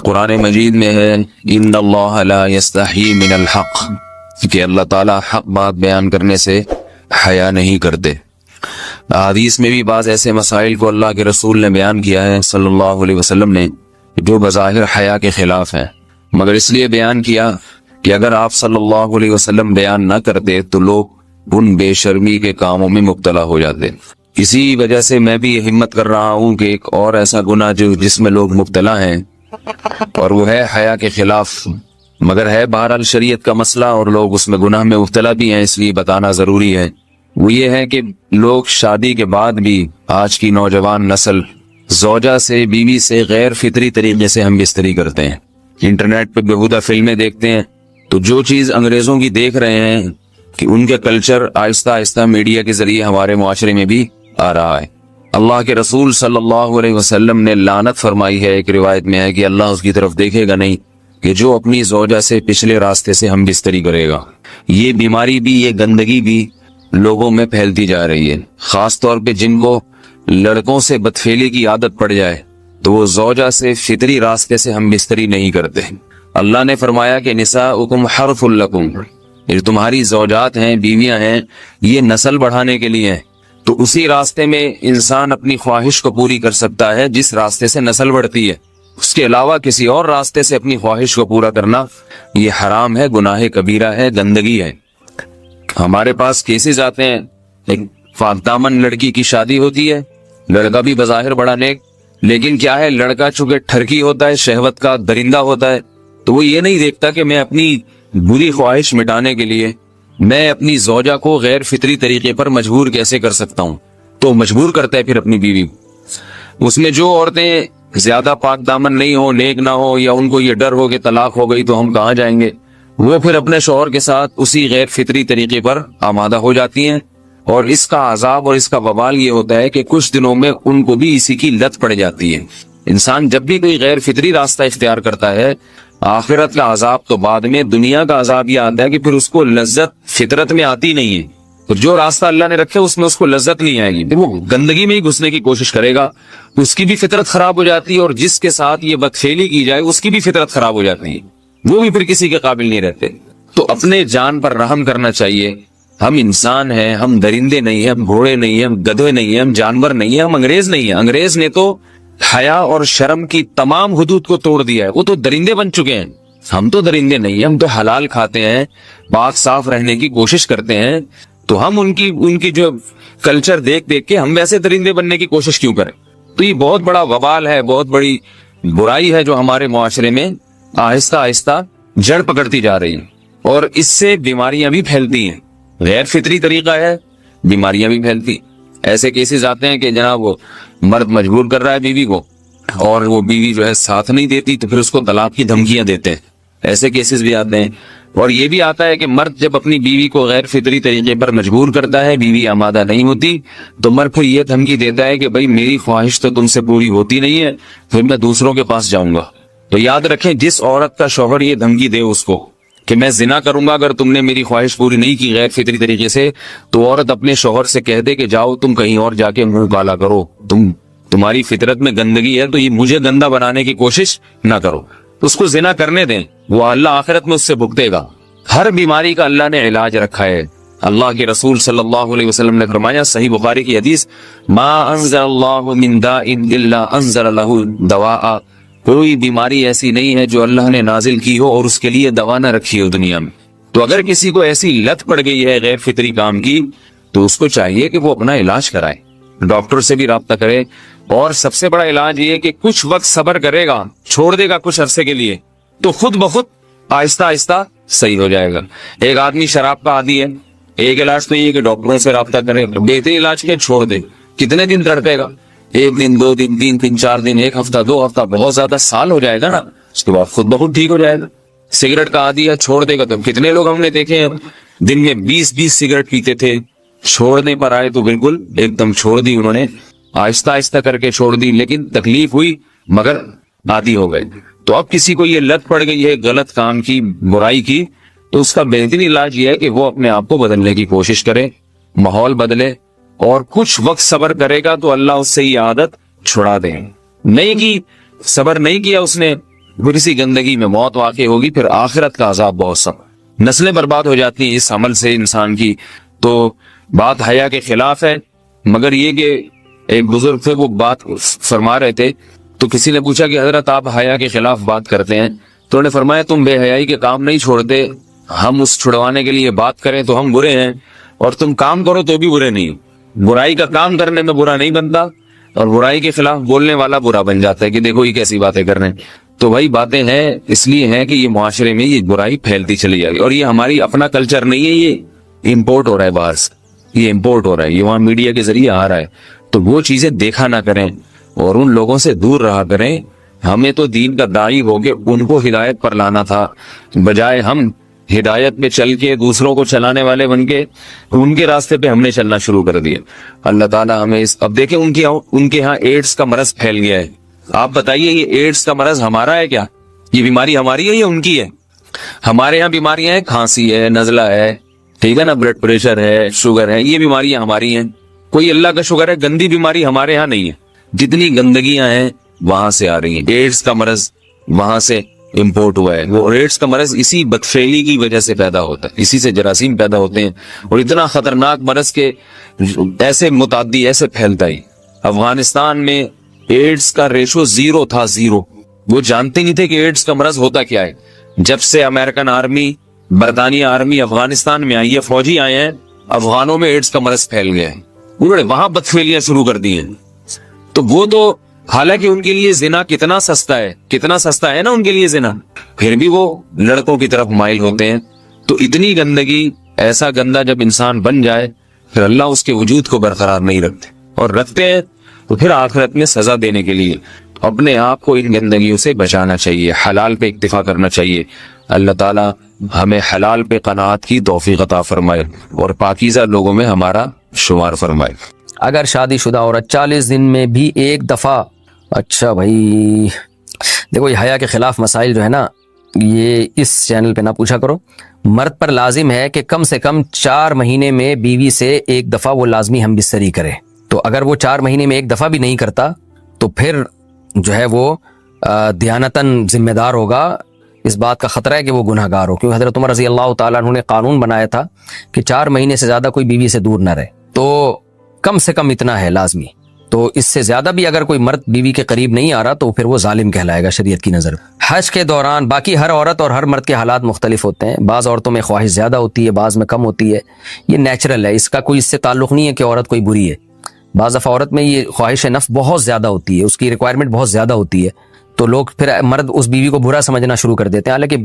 قرآن مجید میں ہے ان اللہ لا یستحی من الحق، کہ اللہ تعالیٰ حق بات بیان کرنے سے حیا نہیں کرتے۔ حدیث میں بھی بعض ایسے مسائل کو اللہ کے رسول نے بیان کیا ہے صلی اللہ علیہ وسلم نے جو بظاہر حیا کے خلاف ہیں، مگر اس لیے بیان کیا کہ اگر آپ صلی اللہ علیہ وسلم بیان نہ کرتے تو لوگ ان بے شرمی کے کاموں میں مبتلا ہو جاتے۔ اسی وجہ سے میں بھی یہ ہمت کر رہا ہوں کہ ایک اور ایسا گناہ جس میں لوگ مبتلا ہیں اور وہ ہے حیا کے خلاف، مگر ہے بہرحال شریعت کا مسئلہ اور لوگ اس میں گناہ میں مبتلا بھی ہیں، اس لیے بتانا ضروری ہے۔ وہ یہ ہے کہ لوگ شادی کے بعد بھی آج کی نوجوان نسل زوجہ سے، بیوی سے غیر فطری طریقے سے ہم بستری کرتے ہیں، انٹرنیٹ پہ بیہودہ فلمیں دیکھتے ہیں۔ تو جو چیز انگریزوں کی دیکھ رہے ہیں کہ ان کے کلچر آہستہ آہستہ میڈیا کے ذریعے ہمارے معاشرے میں بھی آ رہا ہے۔ اللہ کے رسول صلی اللہ علیہ وسلم نے لعنت فرمائی ہے، ایک روایت میں ہے کہ اللہ اس کی طرف دیکھے گا نہیں کہ جو اپنی زوجہ سے پچھلے راستے سے ہم بستری کرے گا۔ یہ بیماری بھی، یہ گندگی بھی لوگوں میں پھیلتی جا رہی ہے، خاص طور پہ جن کو لڑکوں سے بدفعلی کی عادت پڑ جائے تو وہ زوجہ سے فطری راستے سے ہم بستری نہیں کرتے۔ اللہ نے فرمایا کہ نساؤکم حرث لکم، یہ تمہاری زوجات ہیں، بیویاں ہیں، یہ نسل بڑھانے کے لیے ہیں۔ تو اسی راستے میں انسان اپنی خواہش کو پوری کر سکتا ہے جس راستے سے نسل بڑھتی ہے، اس کے علاوہ کسی اور راستے سے اپنی خواہش کو پورا کرنا یہ حرام ہے، گناہ کبیرہ ہے، گندگی ہے۔ ہمارے پاس کیسز آتے ہیں، ایک دامن لڑکی کی شادی ہوتی ہے، لڑکا بھی بظاہر بڑا نیک، لیکن کیا ہے، لڑکا چونکہ ٹھرکی ہوتا ہے، شہوت کا درندہ ہوتا ہے، تو وہ یہ نہیں دیکھتا کہ میں اپنی بری خواہش مٹانے کے لیے میں اپنی زوجہ کو غیر فطری طریقے پر مجبور کیسے کر سکتا ہوں، تو مجبور کرتا ہے پھر اپنی بیوی کو۔ اس میں جو عورتیں زیادہ پاک دامن نہیں ہو، نیک نہ ہو، یا ان کو یہ ڈر ہو کہ طلاق ہو گئی تو ہم کہاں جائیں گے، وہ پھر اپنے شوہر کے ساتھ اسی غیر فطری طریقے پر آمادہ ہو جاتی ہیں، اور اس کا عذاب اور اس کا وبال یہ ہوتا ہے کہ کچھ دنوں میں ان کو بھی اسی کی لت پڑ جاتی ہے۔ انسان جب بھی کوئی غیر فطری راستہ اختیار کرتا ہے، آخرت کا عذاب تو بعد میں، دنیا کا عذاب یہ آتا ہے کہ پھر اس کو لذت فطرت میں آتی نہیں ہے، تو جو راستہ اللہ نے رکھے اس میں اس کو لذت نہیں آئے گی، وہ گندگی میں ہی گھسنے کی کوشش کرے گا، اس کی بھی فطرت خراب ہو جاتی ہے، اور جس کے ساتھ یہ بدفعلی کی جائے اس کی بھی فطرت خراب ہو جاتی ہے، وہ بھی پھر کسی کے قابل نہیں رہتے۔ تو اپنے جان پر رحم کرنا چاہیے۔ ہم انسان ہیں، ہم درندے نہیں ہیں، ہم گھوڑے نہیں ہیں، ہم گدھے نہیں ہیں، ہم جانور نہیں ہیں، ہم انگریز نہیں ہیں۔ انگریز نے تو حیا اور شرم کی تمام حدود کو توڑ دیا ہے، وہ تو درندے بن چکے ہیں۔ ہم تو درندے نہیں ہیں، ہم تو حلال کھاتے ہیں، پاک صاف رہنے کی کوشش کرتے ہیں، تو ہم ان کی جو کلچر دیکھ کے ہم ویسے درندے بننے کی کوشش کیوں کریں؟ تو یہ بہت بڑا وبال ہے، بہت بڑی برائی ہے جو ہمارے معاشرے میں آہستہ آہستہ جڑ پکڑتی جا رہی ہے، اور اس سے بیماریاں بھی پھیلتی ہیں۔ غیر فطری طریقہ ہے، بیماریاں بھی پھیلتی۔ ایسے کیسز آتے ہیں کہ جناب وہ مرد مجبور کر رہا ہے بیوی کو، اور وہ بیوی جو ہے ساتھ نہیں دیتی تو پھر اس کو طلاق کی دھمکیاں دیتے ہیں، ایسے کیسز بھی آتے ہیں۔ اور یہ بھی آتا ہے کہ مرد جب اپنی بیوی کو غیر فطری طریقے پر مجبور کرتا ہے، بیوی آمادہ نہیں ہوتی، تو مرد پھر یہ دھمکی دیتا ہے کہ بھائی میری خواہش تو تم سے پوری ہوتی نہیں ہے، پھر میں دوسروں کے پاس جاؤں گا۔ تو یاد رکھیں، جس عورت کا شوہر یہ دھمکی دے اس کو کہ میں زنا کروں گا اگر تم نے میری خواہش پوری نہیں کی غیر فطری طریقے سے، تو عورت اپنے شوہر سے کہہ دے کہ جاؤ تم کہیں اور جا کے منہ کالا کرو، تمہاری فطرت میں گندگی ہے تو یہ مجھے گندا بنانے کی کوشش نہ کرو، اس کو زنا کرنے دیں، وہ اللہ آخرت میں اس سے بھگتے گا۔ ہر بیماری کا اللہ نے علاج رکھا ہے۔ اللہ کے رسول صلی اللہ علیہ وسلم نے فرمایا، صحیح بخاری کی حدیث، ما انزل اللہ من داء الا انزل له دواء، کوئی بیماری ایسی نہیں ہے جو اللہ نے نازل کی ہو اور اس کے لیے دوا نہ رکھی ہو دنیا میں۔ تو اگر کسی کو ایسی لت پڑ گئی ہے غیر فطری کام کی، تو اس کو چاہیے کہ وہ اپنا علاج کرائے، ڈاکٹر سے بھی رابطہ کرے، اور سب سے بڑا علاج یہ کہ کچھ وقت صبر کرے گا، چھوڑ دے گا کچھ عرصے کے لیے، تو خود بخود آہستہ آہستہ صحیح ہو جائے گا۔ ایک آدمی شراب کا عادی ہے، ایک علاج تو یہ کہ ڈاکٹروں سے رابطہ کرے، بہترین علاج کے چھوڑ دے، کتنے دن تڑپے گا؟ ایک دن، دو دن، تین دن، چار دن، ایک ہفتہ، دو ہفتہ، بہت زیادہ سال ہو جائے گا نا، اس کے بعد خود بخود ٹھیک ہو جائے گا۔ سگریٹ کا عادی ہے، چھوڑ دے گا، تو کتنے لوگ ہم نے دیکھے ہیں دن میں 20 سگریٹ پیتے تھے، چھوڑنے پر آئے تو بالکل ایک دم چھوڑ دی انہوں نے، آہستہ آہستہ کر کے چھوڑ دی، لیکن تکلیف ہوئی مگر عادی ہو گئے۔ تو اب کسی کو یہ لت پڑ گئی ہے غلط کام کی، برائی کی، تو اس کا بہترین علاج یہ ہے کہ وہ اپنے آپ کو بدلنے کی کوشش کرے، ماحول بدلے، اور کچھ وقت صبر کرے گا تو اللہ اس سے یہ عادت چھڑا دے۔ نہیں کی، صبر نہیں کیا اس نے، پھر اسی گندگی میں موت واقع ہوگی، پھر آخرت کا عذاب بہت سخت، نسلیں برباد ہو جاتی ہیں اس عمل سے انسان کی۔ تو بات حیا کے خلاف ہے، مگر یہ کہ ایک بزرگ تھے وہ بات فرما رہے تھے، تو کسی نے پوچھا کہ حضرت آپ حیا کے خلاف بات کرتے ہیں، تو انہوں نے فرمایا تم بے حیائی کے کام نہیں چھوڑتے، ہم اس چھڑوانے کے لیے بات کریں تو ہم برے ہیں، اور تم کام کرو تو بھی برے نہیں۔ برائی کا کام کرنے میں برا نہیں بنتا، اور برائی کے خلاف بولنے والا برا بن جاتا ہے کہ دیکھو یہ کیسی باتیں کر رہے ہیں۔ تو وہی باتیں ہیں، اس لیے ہیں کہ یہ معاشرے میں یہ برائی پھیلتی چلی جائے گی، اور یہ ہماری اپنا کلچر نہیں ہے، یہ امپورٹ ہو رہا ہے باہر سے، یہ امپورٹ ہو رہا ہے، یہ وہاں میڈیا کے ذریعے آ رہا ہے۔ تو وہ چیزیں دیکھا نہ کریں اور ان لوگوں سے دور رہا کریں۔ ہمیں تو دین کا داعی ہو کے ان کو ہدایت پر لانا تھا، بجائے ہم ہدایت پہ چل کے دوسروں کو چلانے والے بن کے ان کے راستے پہ ہم نے چلنا شروع کر دیا۔ اللہ تعالیٰ ہمیں اب دیکھیں ان کے ہاں ایڈز کا مرض پھیل گیا ہے۔ آپ بتائیے یہ ایڈز کا مرض ہمارا ہے کیا؟ یہ بیماری ہماری ہے یا ان کی ہے؟ ہمارے یہاں بیماریاں ہیں، کھانسی ہے، نزلہ ہے، ٹھیک ہے نا، بلڈ پریشر ہے، شوگر ہے، یہ بیماریاں ہماری ہیں۔ کوئی اللہ کا شکر ہے گندی بیماری ہمارے ہاں نہیں ہے۔ جتنی گندگیاں ہیں وہاں سے آ رہی ہیں، ایڈز کا مرض وہاں سے امپورٹ ہوا ہے۔ وہ ایڈز کا مرض اسی بدفعلی کی وجہ سے پیدا ہوتا ہے، اسی سے جراثیم پیدا ہوتے ہیں، اور اتنا خطرناک مرض کے ایسے متعدی ایسے پھیلتا ہے۔ افغانستان میں ایڈز کا ریشو 0 تھا، 0۔ وہ جانتے نہیں تھے کہ ایڈز کا مرض ہوتا کیا ہے۔ جب سے امریکن آرمی، برطانیہ آرمی افغانستان میں آئی ہے، فوجی آئے ہیں، افغانوں میں ایڈز کا مرض پھیل گیا ہے، انہوں نے وہاں بدفعلیاں شروع کر دی ہیں۔ تو وہ تو حالانکہ ان کے لیے زنا کتنا سستا ہے نا ان کے لیے زنا، پھر بھی وہ لڑکوں کی طرف مائل ہوتے ہیں۔ تو اتنی گندگی، ایسا گندا جب انسان بن جائے پھر اللہ اس کے وجود کو برقرار نہیں رکھتے، اور رکھتے ہیں تو پھر آخرت میں سزا دینے کے لیے اپنے آپ کو ان گندگیوں سے بچانا چاہیے، حلال پہ اکتفا کرنا چاہیے۔ اللہ تعالیٰ ہمیں حلال پہ قناعت کی توفیق عطا فرمائے اور پاکیزہ لوگوں میں ہمارا شمار فرمائے۔ اگر شادی شدہ عورت 40 دن میں بھی ایک دفعہ، اچھا بھائی دیکھو یہ حیا کے خلاف مسائل جو ہے نا یہ اس چینل پہ نہ پوچھا کرو۔ مرد پر لازم ہے کہ کم سے کم 4 مہینے میں بیوی سے ایک دفعہ وہ لازمی ہم بستری کرے۔ تو اگر وہ 4 مہینے میں ایک دفعہ بھی نہیں کرتا تو پھر جو ہے وہ دیانتاً ذمہ دار ہوگا، اس بات کا خطرہ ہے کہ وہ گناہ گار ہو، کیونکہ حضرت عمر رضی اللہ تعالیٰ عنہ نے قانون بنایا تھا کہ 4 مہینے سے زیادہ کوئی بیوی سے دور نہ رہے، تو کم سے کم اتنا ہے لازمی۔ تو اس سے زیادہ بھی اگر کوئی مرد بیوی کے قریب نہیں آ رہا تو پھر وہ ظالم کہلائے گا شریعت کی نظر۔ حج کے دوران باقی ہر عورت اور ہر مرد کے حالات مختلف ہوتے ہیں، بعض عورتوں میں خواہش زیادہ ہوتی ہے، بعض میں کم ہوتی ہے، یہ نیچرل ہے، اس کا کوئی اس سے تعلق نہیں ہے کہ عورت کوئی بری ہے۔ بعض دفعہ عورت میں یہ خواہش نفس بہت زیادہ ہوتی ہے، اس کی ریکوائرمنٹ بہت زیادہ ہوتی ہے، تو لوگ پھر مرد اس بیوی کو برا سمجھنا شروع کر دیتے ہیں، حالانکہ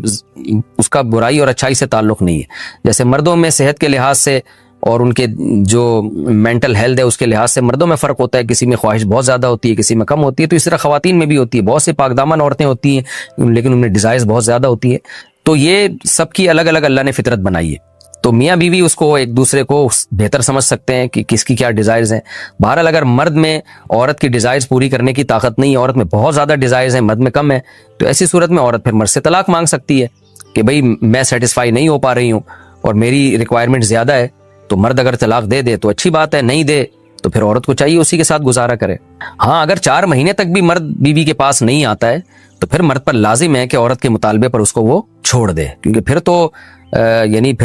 اس کا برائی اور اچھائی سے تعلق نہیں ہے۔ جیسے مردوں میں صحت کے لحاظ سے اور ان کے جو مینٹل ہیلتھ ہے اس کے لحاظ سے مردوں میں فرق ہوتا ہے، کسی میں خواہش بہت زیادہ ہوتی ہے، کسی میں کم ہوتی ہے، تو اس طرح خواتین میں بھی ہوتی ہے۔ بہت سے پاک دامن عورتیں ہوتی ہیں لیکن ان میں ڈیزائرز بہت زیادہ ہوتی ہے، تو یہ سب کی الگ الگ اللہ نے فطرت بنائی ہے، تو میاں بیوی اس کو ایک دوسرے کو بہتر سمجھ سکتے ہیں کہ کس کی کیا ڈیزائرز ہیں۔ بہرحال اگر مرد میں عورت کی ڈیزائرز پوری کرنے کی طاقت نہیں ہے، عورت میں بہت زیادہ ڈیزائرز ہیں، مرد میں کم ہے، تو ایسی صورت میں عورت پھر مرد سے طلاق مانگ سکتی ہے کہ بھئی میں سیٹسفائی نہیں ہو پا رہی ہوں اور میری ریکوائرمنٹ زیادہ ہے۔ تو مرد اگر طلاق دے دے تو اچھی بات ہے، نہیں دے تو پھر عورت کو چاہیے اسی کے ساتھ گزارا کرے۔ ہاں اگر 4 مہینے تک بھی مرد بیوی کے پاس نہیں آتا ہے تو پھر مرد پر لازم ہے کہ عورت کے مطالبے پر اس کو وہ چھوڑ دے، کیونکہ پھر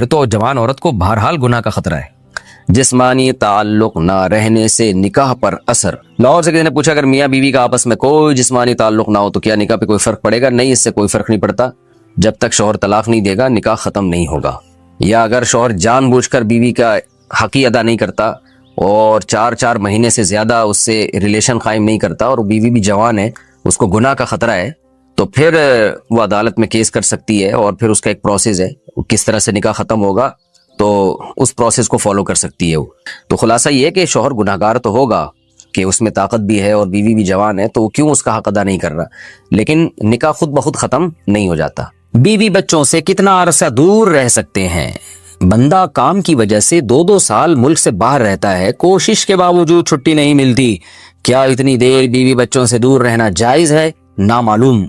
تو جوان عورت کو بہرحال گناہ کا خطرہ ہے۔ جسمانی تعلق نہ رہنے سے نکاح پر اثر۔ لاہور سے کسی نے پوچھا اگر میاں بیوی کا آپس میں کوئی جسمانی تعلق نہ ہو تو کیا نکاح پہ کوئی فرق پڑے گا؟ نہیں، اس سے کوئی فرق نہیں پڑتا، جب تک شوہر طلاق نہیں دے گا نکاح ختم نہیں ہوگا۔ یا اگر شوہر جان بوجھ کر بیوی کا حق ہی ادا نہیں کرتا اور 4 مہینے سے زیادہ اس سے ریلیشن قائم نہیں کرتا اور بیوی بھی جوان ہے، اس کو گناہ کا خطرہ ہے، تو پھر وہ عدالت میں کیس کر سکتی ہے، اور پھر اس کا ایک پروسیس ہے کس طرح سے نکاح ختم ہوگا، تو اس پروسیس کو فالو کر سکتی ہے وہ۔ تو خلاصہ یہ ہے کہ شوہر گناہ گار تو ہوگا کہ اس میں طاقت بھی ہے اور بیوی بھی جوان ہے، تو وہ کیوں اس کا حق ادا نہیں کر رہا، لیکن نکاح خود بخود ختم نہیں ہو جاتا۔ بیوی بچوں سے کتنا عرصہ دور رہ سکتے ہیں؟ بندہ کام کی وجہ سے 2 سال ملک سے باہر رہتا ہے، کوشش کے باوجود چھٹی نہیں ملتی، کیا اتنی دیر بیوی بچوں سے دور رہنا جائز ہے؟ نامعلوم۔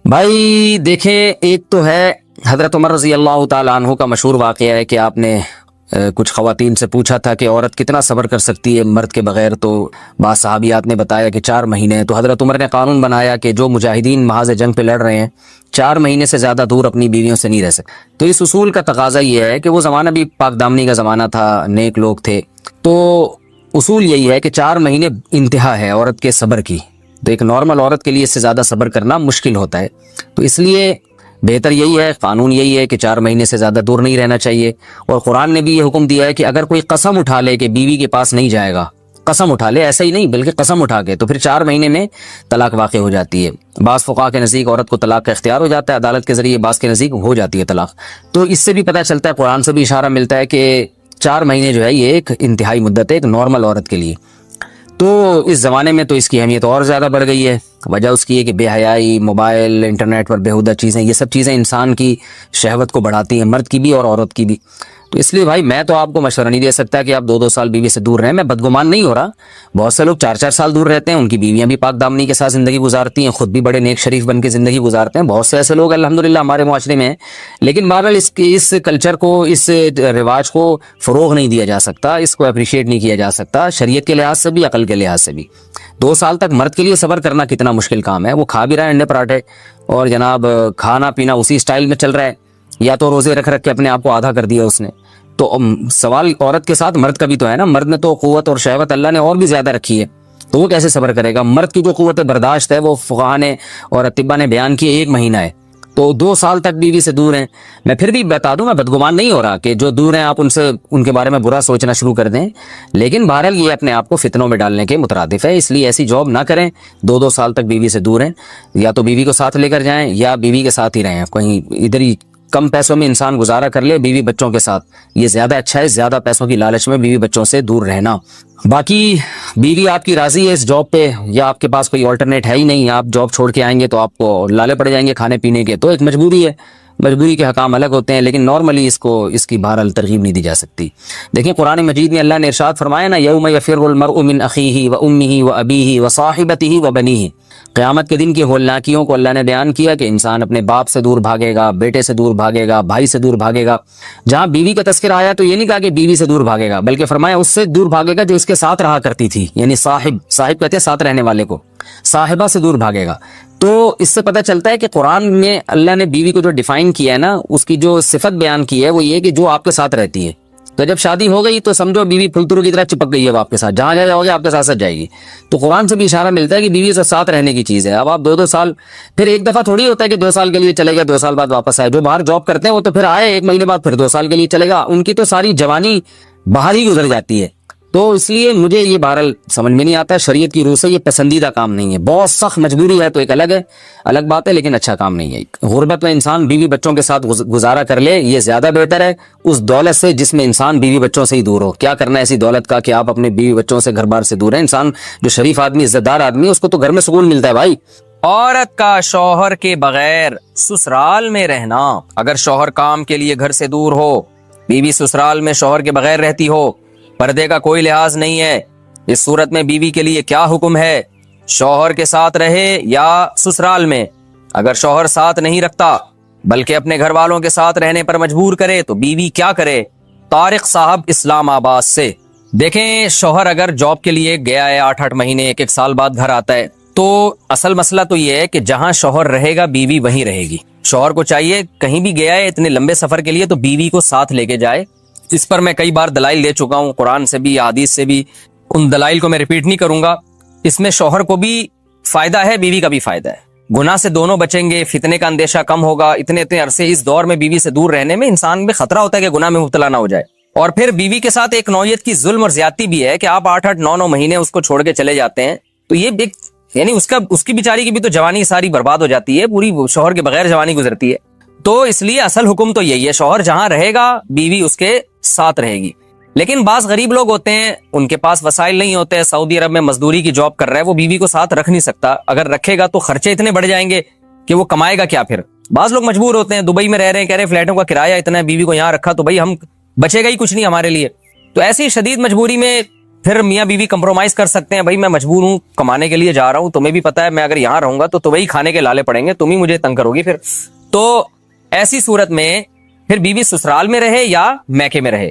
بھائی دیکھیں، ایک تو ہے حضرت عمر رضی اللہ تعالیٰ عنہ کا مشہور واقعہ ہے کہ آپ نے کچھ خواتین سے پوچھا تھا کہ عورت کتنا صبر کر سکتی ہے مرد کے بغیر، تو بعض صحابیات نے بتایا کہ 4 مہینے. تو حضرت عمر نے قانون بنایا کہ جو مجاہدین محاذ جنگ پہ لڑ رہے ہیں 4 مہینے سے زیادہ دور اپنی بیویوں سے نہیں رہ سکتے. تو اس اصول کا تقاضا یہ ہے کہ وہ زمانہ بھی پاک دامنی کا زمانہ تھا، نیک لوگ تھے، تو اصول یہی ہے کہ 4 مہینے انتہا ہے عورت کے صبر کی. تو ایک نارمل عورت کے لیے اس سے زیادہ صبر کرنا مشکل ہوتا ہے. تو اس لیے بہتر یہی ہے، قانون یہی ہے کہ 4 مہینے سے زیادہ دور نہیں رہنا چاہیے. اور قرآن نے بھی یہ حکم دیا ہے کہ اگر کوئی قسم اٹھا لے کہ بیوی کے پاس نہیں جائے گا، قسم اٹھا لے، ایسا ہی نہیں بلکہ قسم اٹھا کے، تو پھر 4 مہینے میں طلاق واقع ہو جاتی ہے. بعض فقہا کے نزدیک عورت کو طلاق کا اختیار ہو جاتا ہے عدالت کے ذریعے، بعض کے نزدیک ہو جاتی ہے طلاق. تو اس سے بھی پتہ چلتا ہے، قرآن سے بھی اشارہ ملتا ہے کہ 4 مہینے جو ہے یہ ایک انتہائی مدت ہے ایک نارمل عورت کے لیے. تو اس زمانے میں تو اس کی اہمیت اور زیادہ بڑھ گئی ہے. وجہ اس کی ہے کہ بے حیائی، موبائل، انٹرنیٹ پر بیہودہ چیزیں، یہ سب چیزیں انسان کی شہوت کو بڑھاتی ہیں، مرد کی بھی اور عورت کی بھی. تو اس لیے بھائی میں تو آپ کو مشورہ نہیں دے سکتا کہ آپ 2 سال بیوی سے دور رہیں. میں بدگمان نہیں ہو رہا، بہت سے لوگ 4 سال دور رہتے ہیں، ان کی بیویاں بھی پاک دامنی کے ساتھ زندگی گزارتی ہیں، خود بھی بڑے نیک شریف بن کے زندگی گزارتے ہیں. بہت سے ایسے لوگ الحمدللہ ہمارے معاشرے میں ہیں. لیکن بہرحال اس کلچر کو، اس رواج کو فروغ نہیں دیا جا سکتا، اس کو اپریشیٹ نہیں کیا جا سکتا شریعت کے لحاظ سے بھی، عقل کے لحاظ سے بھی. 2 سال تک مرد کے لیے صبر کرنا کتنا مشکل کام ہے. وہ کھا بھی رہا ہے انڈے پراٹھے اور جناب کھانا پینا اسی سٹائل میں چل رہا ہے، یا تو روزے رکھ کے اپنے آپ کو آدھا کر دیا اس نے. تو سوال عورت کے ساتھ مرد کا بھی تو ہے نا. مرد نے تو قوت اور شہوت اللہ نے اور بھی زیادہ رکھی ہے، تو وہ کیسے صبر کرے گا؟ مرد کی جو قوت برداشت ہے وہ فقہا نے اور اطباء نے بیان کی 1 مہینہ ہے. تو 2 سال تک بیوی سے دور ہیں. میں پھر بھی بتا دوں، میں بدگمان نہیں ہو رہا کہ جو دور ہیں آپ ان کے بارے میں برا سوچنا شروع کر دیں، لیکن بہرحال یہ اپنے آپ کو فتنوں میں ڈالنے کے مترادف ہے. اس لیے ایسی جاب نہ کریں. 2 سال تک بیوی سے دور ہیں، یا تو بیوی کو ساتھ لے کر جائیں یا بیوی کے ساتھ ہی رہیں. کہیں ادھر ہی کم پیسوں میں انسان گزارا کر لے بیوی بچوں کے ساتھ، یہ زیادہ اچھا ہے زیادہ پیسوں کی لالچ میں بیوی بچوں سے دور رہنا. باقی بیوی آپ کی راضی ہے اس جاب پہ، یا آپ کے پاس کوئی آلٹرنیٹ ہے ہی نہیں، آپ جاب چھوڑ کے آئیں گے تو آپ کو لالے پڑ جائیں گے کھانے پینے کے، تو ایک مجبوری ہے. مجبوری کے حکام الگ ہوتے ہیں، لیکن نارملی اس کی بہرحال ترغیب نہیں دی جا سکتی. دیکھیں قرآن مجید میں اللہ نے ارشاد فرمایا نا، یوم یفر المرء من اخیہ وامہ وابیہ وصاحبتہ وبنیہ. قیامت کے دن کی ہولناکیوں کو اللہ نے بیان کیا کہ انسان اپنے باپ سے دور بھاگے گا، بیٹے سے دور بھاگے گا، بھائی سے دور بھاگے گا. جہاں بیوی کا تذکرہ آیا تو یہ نہیں کہا کہ بیوی سے دور بھاگے گا، بلکہ فرمایا اس سے دور بھاگے گا جو اس کے ساتھ رہا کرتی تھی، یعنی صاحب کہتے ہیں ساتھ رہنے والے کو، صاحبہ سے دور بھاگے گا. تو اس سے پتہ چلتا ہے کہ قرآن میں اللہ نے بیوی کو جو ڈیفائن کیا ہے نا، اس کی جو صفت بیان کی ہے وہ یہ کہ جو آپ کے ساتھ رہتی ہے. تو جب شادی ہو گئی تو سمجھو بیوی پھلترو کی طرح چپک گئی ہے آپ کے ساتھ، جہاں جاؤ گے آپ کے ساتھ ساتھ جائے گی. تو قرآن سے بھی اشارہ ملتا ہے کہ بیوی سے ساتھ رہنے کی چیز ہے. اب آپ 2 سال، پھر ایک دفعہ تھوڑی ہوتا ہے کہ 2 سال کے لیے چلے گا 2 سال بعد واپس آئے. جو باہر جاب کرتے ہیں وہ تو پھر آئے 1 مہینے بعد پھر 2 سال کے لیے چلے گا، ان کی تو ساری جوانی باہر ہی گزر جاتی ہے. تو اس لیے مجھے یہ بہرحال سمجھ میں نہیں آتا، شریعت کی روح سے یہ پسندیدہ کام نہیں ہے. بہت سخت مجبوری ہے تو ایک الگ بات ہے، لیکن اچھا کام نہیں ہے. غربت میں انسان بیوی بچوں کے ساتھ گزارا کر لے، یہ زیادہ بہتر ہے اس دولت سے جس میں انسان بیوی بچوں سے ہی دور ہو. کیا کرنا ہے ایسی دولت کا کہ آپ اپنے بیوی بچوں سے گھر بار سے دور ہیں. انسان جو شریف آدمی، عزت دار آدمی ہے، اس کو تو گھر میں سکون ملتا ہے بھائی. عورت کا شوہر کے بغیر سسرال میں رہنا. اگر شوہر کام کے لیے گھر سے دور ہو، بیوی سسرال میں شوہر کے بغیر رہتی ہو، پردے کا کوئی لحاظ نہیں ہے، اس صورت میں بیوی کے لیے کیا حکم ہے؟ شوہر کے ساتھ رہے یا سسرال میں؟ اگر شوہر ساتھ نہیں رکھتا بلکہ اپنے گھر والوں کے ساتھ رہنے پر مجبور کرے تو بیوی کیا کرے؟ طارق صاحب اسلام آباد سے. دیکھیں شوہر اگر جاب کے لیے گیا ہے 8 مہینے 1 سال بعد گھر آتا ہے، تو اصل مسئلہ تو یہ ہے کہ جہاں شوہر رہے گا بیوی وہیں رہے گی. شوہر کو چاہیے کہیں بھی گیا ہے اتنے لمبے سفر کے لیے تو بیوی کو ساتھ لے کے جائے. اس پر میں کئی بار دلائل دے چکا ہوں، قرآن سے بھی حدیث سے بھی، ان دلائل کو میں ریپیٹ نہیں کروں گا. اس میں شوہر کو بھی فائدہ ہے، بیوی کا بھی فائدہ ہے. گناہ سے دونوں بچیں گے، فتنے کا اندیشہ کم ہوگا. اتنے عرصے اس دور میں بیوی سے دور رہنے میں انسان میں خطرہ ہوتا ہے کہ گناہ میں مبتلا نہ ہو جائے. اور پھر بیوی کے ساتھ ایک نوعیت کی ظلم اور زیادتی بھی ہے کہ آپ 8 9 مہینے اس کو چھوڑ کے چلے جاتے ہیں، تو یہ یعنی اس کی بیچاری کی بھی تو جوانی ساری برباد ہو جاتی ہے، پوری شوہر کے بغیر جوانی گزرتی ہے. تو اس لیے اصل حکم تو یہی ہے، شوہر جہاں رہے گا بیوی اس کے ساتھ رہے گی. لیکن بعض غریب لوگ ہوتے ہیں، ان کے پاس وسائل نہیں ہوتے، سعودی عرب میں مزدوری کی جاب کر رہا ہے، وہ بیوی کو ساتھ رکھ نہیں سکتا. اگر رکھے گا تو خرچے اتنے بڑھ جائیں گے کہ وہ کمائے گا کیا. پھر بعض لوگ مجبور ہوتے ہیں، دبئی میں رہ رہے ہیں، کہہ رہے ہیں فلیٹوں کا کرایہ اتنا ہے، بیوی کو یہاں رکھا تو بھائی ہم بچے گا ہی کچھ نہیں ہمارے لیے. تو ایسی شدید مجبوری میں پھر میاں بیوی کمپرومائز کر سکتے ہیں، بھائی میں مجبور ہوں، کمانے کے لیے جا رہا ہوں، تمہیں بھی پتا ہے میں اگر یہاں رہوں گا تو وہی کھانے کے لالے پڑیں گے، تم ہی مجھے تنگ کرو گی پھر. تو ایسی صورت میں پھر بیوی سسرال میں رہے یا میکے میں رہے.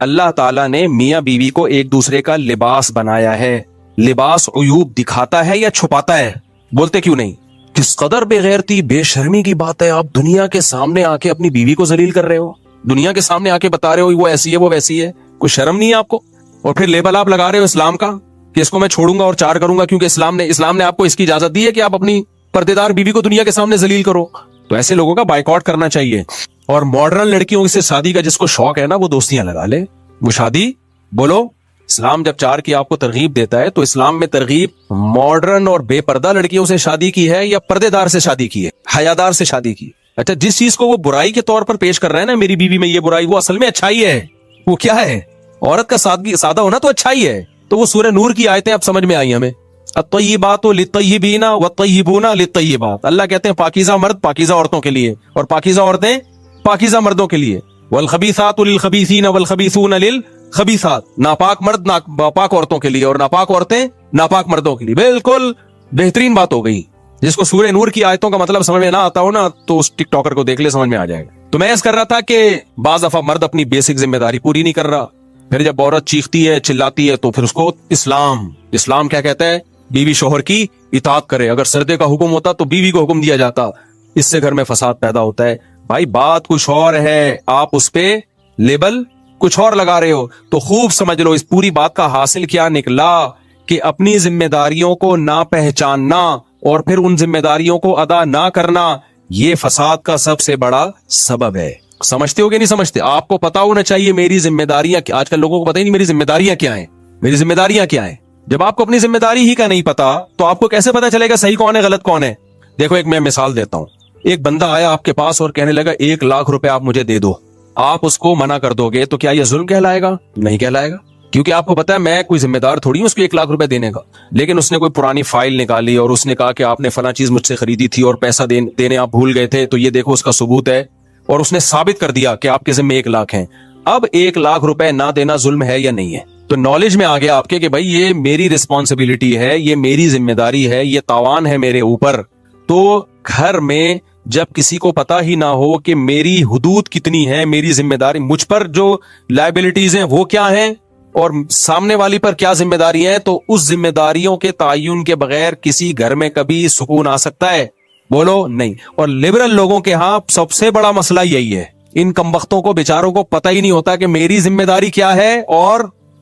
اللہ تعالیٰ نے میاں بیوی کو ایک دوسرے کا لباس بنایا ہے. لباس عیوب دکھاتا ہے یا چھپاتا ہے؟ بولتے کیوں نہیں؟ کس قدر بے غیرتی بے شرمی کی بات ہے. آپ دنیا کے سامنے آ کے اپنی بیوی کو ذلیل کر رہے ہو, دنیا کے سامنے آ کے بتا رہے ہو وہ ایسی ہے وہ ویسی ہے. کوئی شرم نہیں ہے آپ کو؟ اور پھر لیبل آپ لگا رہے ہو اسلام کا کہ اس کو میں چھوڑوں گا اور 4 کروں گا کیونکہ اسلام نے آپ کو اس کی اجازت دی ہے کہ آپ اپنی پردے دار بیوی کو دنیا کے سامنے ذلیل کرو. تو ایسے لوگوں کا بائیکاٹ کرنا چاہیے. اور ماڈرن لڑکیوں سے شادی کا جس کو شوق ہے نا وہ دوستیاں لگا لے, وہ شادی بولو. اسلام جب 4 کی آپ کو ترغیب دیتا ہے تو اسلام میں ترغیب ماڈرن اور بے پردہ لڑکیوں سے شادی کی ہے یا پردے دار سے شادی کی ہے, حیادار سے شادی کی؟ اچھا, جس چیز کو وہ برائی کے طور پر پیش کر رہے ہیں نا میری بیوی میں یہ برائی, وہ اصل میں اچھائی ہے. وہ کیا ہے؟ عورت کا سادہ ہونا تو اچھائی ہے. تو وہ سورہ نور کی آیتیں اب سمجھ میں آئی ہمیں. الطیبات للطیبین والطیبون للطیبات. اللہ کہتے ہیں پاکیزہ مرد پاکیزہ عورتوں کے لیے اور پاکیزہ عورتیں پاکیزہ مردوں کے لیے. والخبیثات للخبیثین والخبیثون للخبیثات. ناپاک مرد ناپاک عورتوں کے لیے اور ناپاک عورتیں ناپاک مردوں کے لیے. بالکل بہترین بات ہو گئی. جس کو سورہ نور کی آیتوں کا مطلب سمجھ میں نہ آتا ہو نا تو اس ٹک ٹاکر کو دیکھ لے, سمجھ میں آ جائے گا. تو میں ایسا کر رہا تھا کہ بعض دفعہ مرد اپنی بیسک ذمہ داری پوری نہیں کر رہا, پھر جب عورت چیختی ہے چلاتی ہے تو پھر اس کو اسلام کیا کہتا ہے؟ بیوی شوہر کی اطاعت کرے. اگر سردے کا حکم ہوتا تو بیوی کو حکم دیا جاتا. اس سے گھر میں فساد پیدا ہوتا ہے. بھائی بات کچھ اور ہے, آپ اس پہ لیبل کچھ اور لگا رہے ہو. تو خوب سمجھ لو اس پوری بات کا حاصل کیا نکلا کہ اپنی ذمہ داریوں کو نہ پہچاننا اور پھر ان ذمہ داریوں کو ادا نہ کرنا, یہ فساد کا سب سے بڑا سبب ہے. سمجھتے ہو کہ نہیں سمجھتے؟ آپ کو پتا ہونا چاہیے میری ذمہ داریاں. آج کل لوگوں کو پتہ ہی نہیں میری ذمہ داریاں کیا ہیں. میری ذمہ داریاں کیا ہیں؟ جب آپ کو اپنی ذمہ داری ہی کا نہیں پتا تو آپ کو کیسے پتا چلے گا صحیح کون ہے غلط کون ہے؟ دیکھو ایک میں مثال دیتا ہوں. ایک بندہ آیا آپ کے پاس اور کہنے لگا 1 لاکھ روپے آپ مجھے دے دو. آپ اس کو منع کر دو گے تو کیا یہ ظلم کہلائے گا؟ نہیں کہلائے گا, کیونکہ آپ کو پتا ہے میں کوئی ذمہ دار تھوڑی ہوں اس کو 1 لاکھ روپے دینے کا. لیکن اس نے کوئی پرانی فائل نکالی اور اس نے کہا کہ آپ نے فلاں چیز مجھ سے خریدی تھی اور پیسہ دینے آپ بھول گئے تھے, تو یہ دیکھو اس کا ثبوت ہے, اور اس نے ثابت کر دیا کہ آپ کے ذمہ 1 لاکھ ہیں. اب 1 لاکھ روپے نہ دینا ظلم ہے یا نہیں ہے؟ تو نالج میں آ گیا آپ کے کہ بھائی یہ میری ریسپانسبلٹی ہے, یہ میری ذمہ داری ہے, یہ تاوان ہے میرے اوپر. تو گھر میں جب کسی کو پتا ہی نہ ہو کہ میری حدود کتنی ہے, میری ذمہ داری, مجھ پر جو لائبلٹیز ہیں وہ کیا ہیں اور سامنے والی پر کیا ذمہ داری ہے, تو اس ذمہ داریوں کے تعین کے بغیر کسی گھر میں کبھی سکون آ سکتا ہے؟ بولو نہیں. اور لبرل لوگوں کے ہاں سب سے بڑا مسئلہ یہی ہے. ان کمبختوں کو بیچاروں کو پتہ ہی نہیں ہوتا کہ میری ذمہ داری کیا ہے اور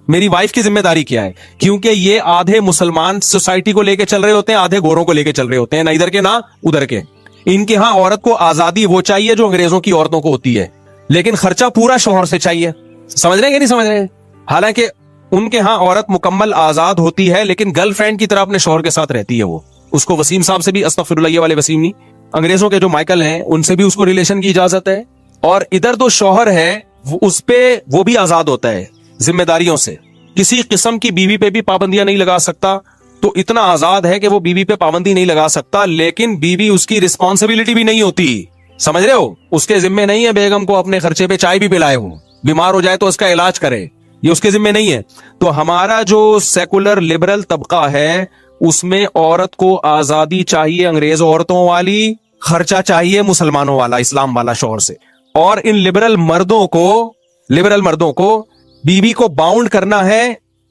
میری وائف کی ذمہ داری کیا ہے. کیونکہ یہ آدھے مسلمان سوسائٹی کو لے کے چل رہے ہوتے ہیں, آدھے گوروں کو لے کے چل رہے ہوتے ہیں, نہ ادھر کے نہ ادھر کے. ان کے ہاں عورت کو آزادی وہ چاہیے جو انگریزوں کی عورتوں کو ہوتی ہے, لیکن خرچہ پورا شوہر سے چاہیے. سمجھ رہے ہیں کہ نہیں سمجھ رہے؟ حالانکہ ان کے ہاں عورت مکمل آزاد ہوتی ہے لیکن گرل فرینڈ کی طرح اپنے شوہر کے ساتھ رہتی ہے. وہ اس کو وسیم صاحب سے بھی, استغفر اللہ, یہ والے وسیم نہیں, انگریزوں کے جو مائیکل ہیں ان سے بھی اس کو ریلیشن کی اجازت ہے. اور ادھر تو شوہر ہے اس پہ وہ بھی آزاد ہوتا ہے ذمہ داریوں سے, کسی قسم کی بیوی پہ بھی پابندیاں نہیں لگا سکتا. تو اتنا آزاد ہے کہ وہ بیوی پہ پابندی نہیں لگا سکتا, لیکن بیوی اس کی رسپانسبلٹی بھی نہیں ہوتی. سمجھ رہے ہو؟ اس کے ذمہ نہیں ہے بیگم کو اپنے خرچے پہ چائے بھی پلائے ہو, بیمار ہو جائے تو اس کا علاج کرے, یہ اس کے ذمہ نہیں ہے. تو ہمارا جو سیکولر لبرل طبقہ ہے اس میں عورت کو آزادی چاہیے انگریز عورتوں والی, خرچہ چاہیے مسلمانوں والا, اسلام والا شوہر سے. اور ان لبرل مردوں کو بیوی کو باؤنڈ کرنا ہے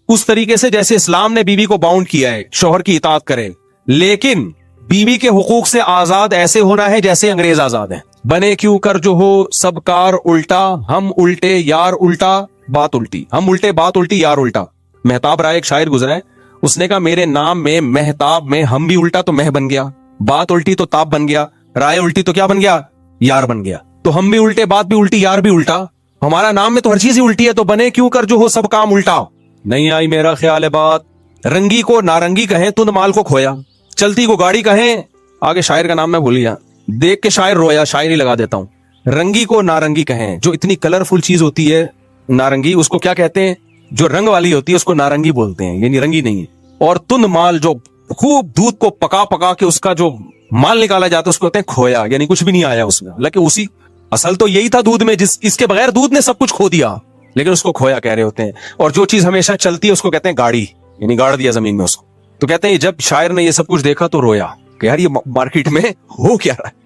اس طریقے سے جیسے اسلام نے بیوی کو باؤنڈ کیا ہے, شوہر کی اطاعت کرے. لیکن بیوی کے حقوق سے آزاد ایسے ہونا ہے جیسے انگریز آزاد ہیں. بنے کیوں کر جو ہو سب کار الٹا, ہم الٹے یار الٹا بات الٹی, ہم الٹے بات الٹی یار الٹا. مہتاب رائے ایک شاعر گزرا ہے, اس نے کہا میرے نام میں مہتاب میں ہم بھی الٹا تو مہ بن گیا, بات الٹی تو تاب بن گیا, رائے الٹی تو کیا بن گیا, یار بن گیا. تو ہم بھی الٹے, بات بھی الٹی, یار بھی الٹا. ہمارا نام میں تو ہر چیز ہی الٹی ہے, تو بنے کیوں کر جو ہو سب کام الٹا. نہیں آئی میرا خیال ہے بات. رنگی کو نارنگی کہیں, تند مال کو کھویا. چلتی کو گاڑی کہیں, آگے شاعر کا نام میں بھول گیا, دیکھ کے شاعر رویا, شاعری لگا دیتا ہوں. رنگی کو نارنگی کہیں, جو اتنی کلرفل چیز ہوتی ہے نارنگی, اس کو کیا کہتے ہیں, جو رنگ والی ہوتی ہے اس کو نارنگی بولتے ہیں, یعنی رنگی نہیں ہے. اور تند مال, جو خوب دودھ کو پکا کے اس کا جو مال نکالا جاتا ہے اس کو کہتے ہیں کھویا, یعنی کچھ بھی نہیں آیا اس میں. حالانکہ اسی اصل تو یہی تھا دودھ میں, اس کے بغیر دودھ نے سب کچھ کھو دیا, لیکن اس کو کھویا کہہ رہے ہوتے ہیں. اور جو چیز ہمیشہ چلتی ہے اس کو کہتے ہیں گاڑی, یعنی گاڑ دیا زمین میں اس کو. تو کہتے ہیں جب شاعر نے یہ سب کچھ دیکھا تو رویا کہ یار یہ مارکیٹ میں ہو کیا رہا ہے.